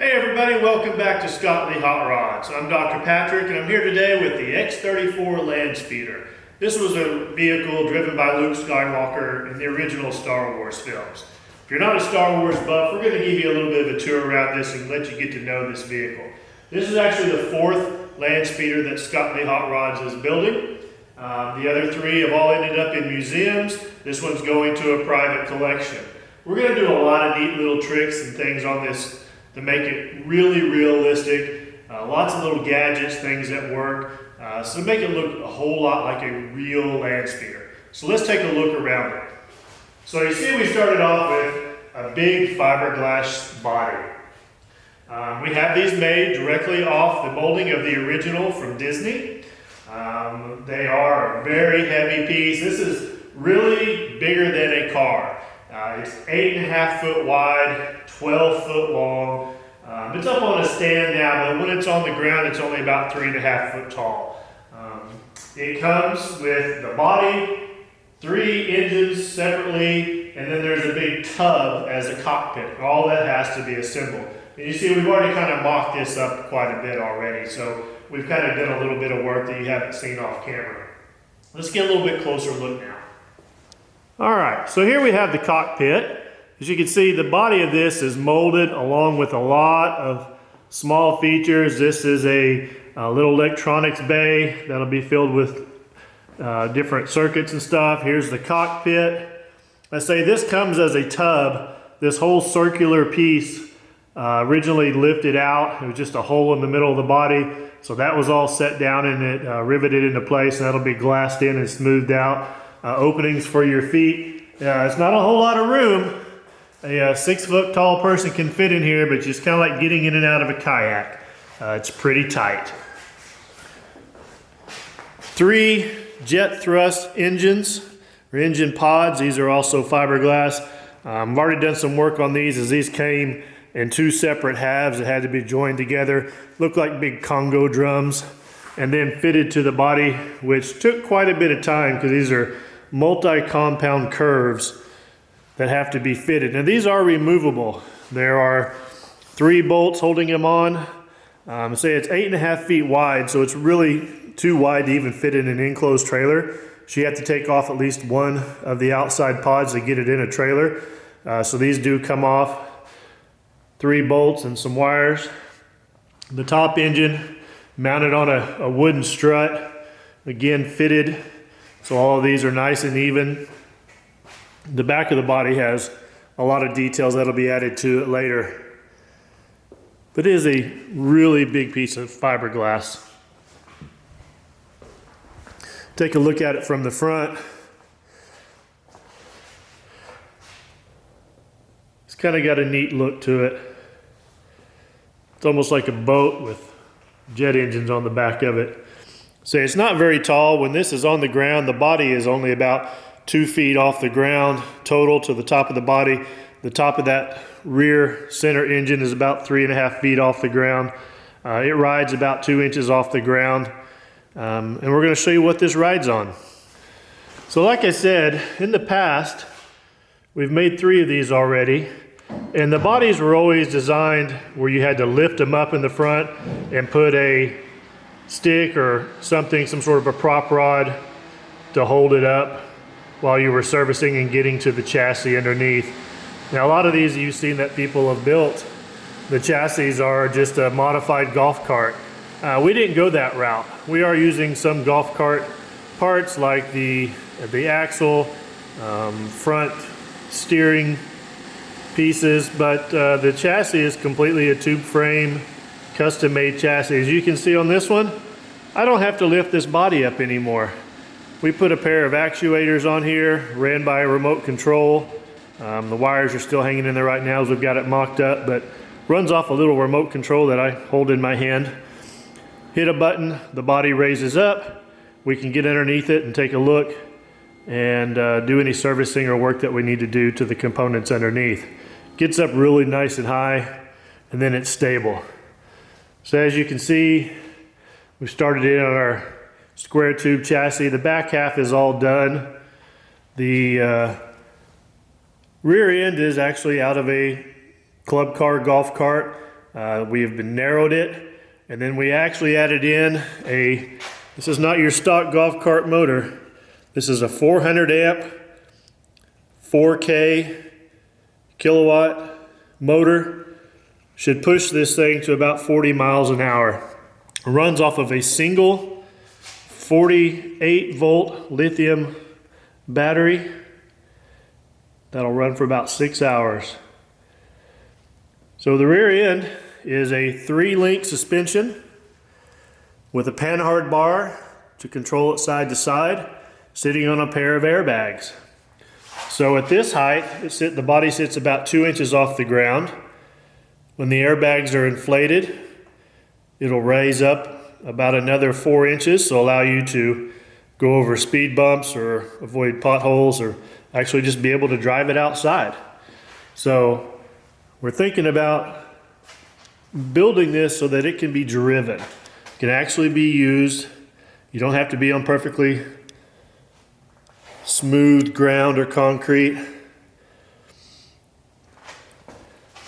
Hey everybody, welcome back to Scott Lee Hot Rods. I'm Dr. Patrick and I'm here today with the X34 Landspeeder. This was a vehicle driven by Luke Skywalker in the original Star Wars films. If you're not a Star Wars buff, we're going to give you a little bit of a tour around this and let you get to know this vehicle. This is actually the fourth Landspeeder that Scott Lee Hot Rods is building. The other three have all ended up in museums. This one's going to a private collection. We're going to do a lot of neat little tricks and things on this to make it really realistic. Lots of little gadgets, things that work. So make it look a whole lot like a real Landspeeder. So let's take a look around it. So you see we started off with a big fiberglass body. We have these made directly off the molding of the original from Disney. They are a very heavy piece. This is really bigger than a car. It's 8.5 foot wide, 12 foot long. It's up on a stand now, but when it's on the ground, it's only about 3.5 foot tall. It comes with the body, 3 engines separately, and then there's a big tub as a cockpit. All that has to be assembled. And you see, we've already kind of mocked this up quite a bit already, so we've kind of done a little bit of work that you haven't seen off camera. Let's get a little bit closer look now. All right, so here we have the cockpit. As you can see, the body of this is molded along with a lot of small features. This is a little electronics bay that'll be filled with different circuits and stuff. Here's the cockpit. Let's say this comes as a tub. This whole circular piece originally lifted out. It was just a hole in the middle of the body. So that was all set down and it riveted into place, and that'll be glassed in and smoothed out. Openings for your feet. It's not a whole lot of room. A 6 foot tall person can fit in here, but just kind of like getting in and out of a kayak. It's pretty tight. 3 jet thrust engines, or engine pods. These are also fiberglass. I've already done some work on these, as these came in 2 separate halves that had to be joined together. Look like big Congo drums, and then fitted to the body, which took quite a bit of time because these are multi-compound curves that have to be fitted. Now these are removable. There are 3 bolts holding them on. Say it's 8.5 feet wide, so it's really too wide to even fit in an enclosed trailer. So you have to take off at least one of the outside pods to get it in a trailer. So these do come off. 3 bolts and some wires. The top engine mounted on a wooden strut, again fitted, so all of these are nice and even. The back of the body has a lot of details that'll be added to it later. But it is a really big piece of fiberglass. Take a look at it from the front. It's kind of got a neat look to it. It's almost like a boat with jet engines on the back of it. So it's not very tall. When this is on the ground, the body is only about 2 feet off the ground total to the top of the body. The top of that rear center engine is about 3.5 feet off the ground. It rides about 2 inches off the ground. And we're going to show you what this rides on. So like I said, in the past, we've made 3 of these already. And the bodies were always designed where you had to lift them up in the front and put a stick or something, some sort of a prop rod to hold it up while you were servicing and getting to the chassis underneath. Now a lot of these you've seen that people have built, the chassis are just a modified golf cart. We didn't go that route. We are using some golf cart parts like the axle, front steering pieces, but the chassis is completely a tube frame, custom made chassis. As you can see on this one, I don't have to lift this body up anymore. We put a pair of actuators on here, ran by a remote control. The wires are still hanging in there right now as we've got it mocked up, but runs off a little remote control that I hold in my hand. Hit a button, the body raises up. We can get underneath it and take a look and do any servicing or work that we need to do to the components underneath. Gets up really nice and high, and then it's stable. So as you can see, we started in on our square tube chassis. The back half is all done. The rear end is actually out of a club car golf cart. We have been narrowed it, and then we actually added in this is not your stock golf cart motor. This is a 400 amp, 4K kilowatt motor. Should push this thing to about 40 miles an hour. It runs off of a single 48 volt lithium battery that'll run for about 6 hours. So the rear end is a 3-link suspension with a panhard bar to control it side to side, sitting on a pair of airbags. So at this height, the body sits about 2 inches off the ground. When the airbags are inflated, it'll raise up about another 4 inches, so allow you to go over speed bumps or avoid potholes, or actually just be able to drive it outside. So we're thinking about building this so that it can be driven. It can actually be used. You don't have to be on perfectly smooth ground or concrete.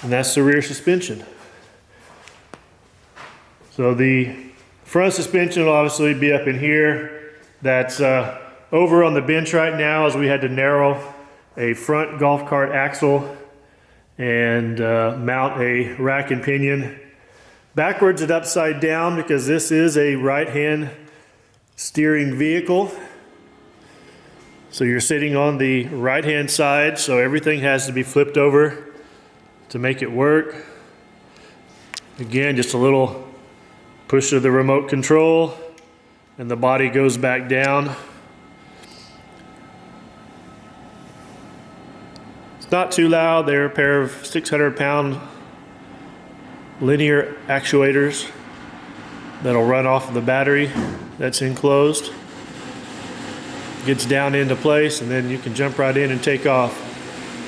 And that's the rear suspension. So the front suspension will obviously be up in here. That's over on the bench right now, as we had to narrow a front golf cart axle and mount a rack and pinion backwards and upside down, because this is a right-hand steering vehicle. So you're sitting on the right-hand side, so everything has to be flipped over to make it work. Again, just a little push of the remote control and the body goes back down. It's not too loud. They're a pair of 600-pound linear actuators that'll run off of the battery that's enclosed. Gets down into place, and then you can jump right in and take off.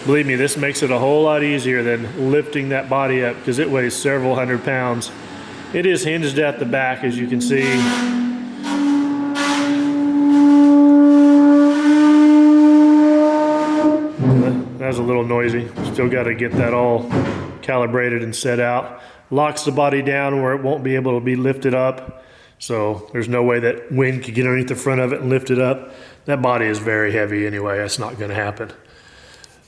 Believe me, this makes it a whole lot easier than lifting that body up, because it weighs several hundred pounds. It is hinged at the back, as you can see. That was a little noisy. Still got to get that all calibrated and set out. Locks the body down where it won't be able to be lifted up. So there's no way that wind could get underneath the front of it and lift it up. That body is very heavy anyway. That's not going to happen.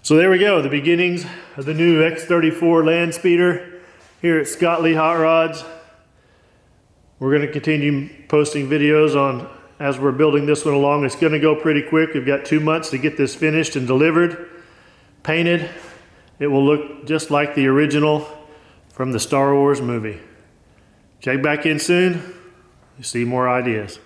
So there we go, the beginnings of the new X34 Landspeeder here at Scott Lee Hot Rods. We're going to continue posting videos on as we're building this one along. It's going to go pretty quick. We've got 2 months to get this finished and delivered, painted. It will look just like the original from the Star Wars movie. Check back in soon. You see more ideas.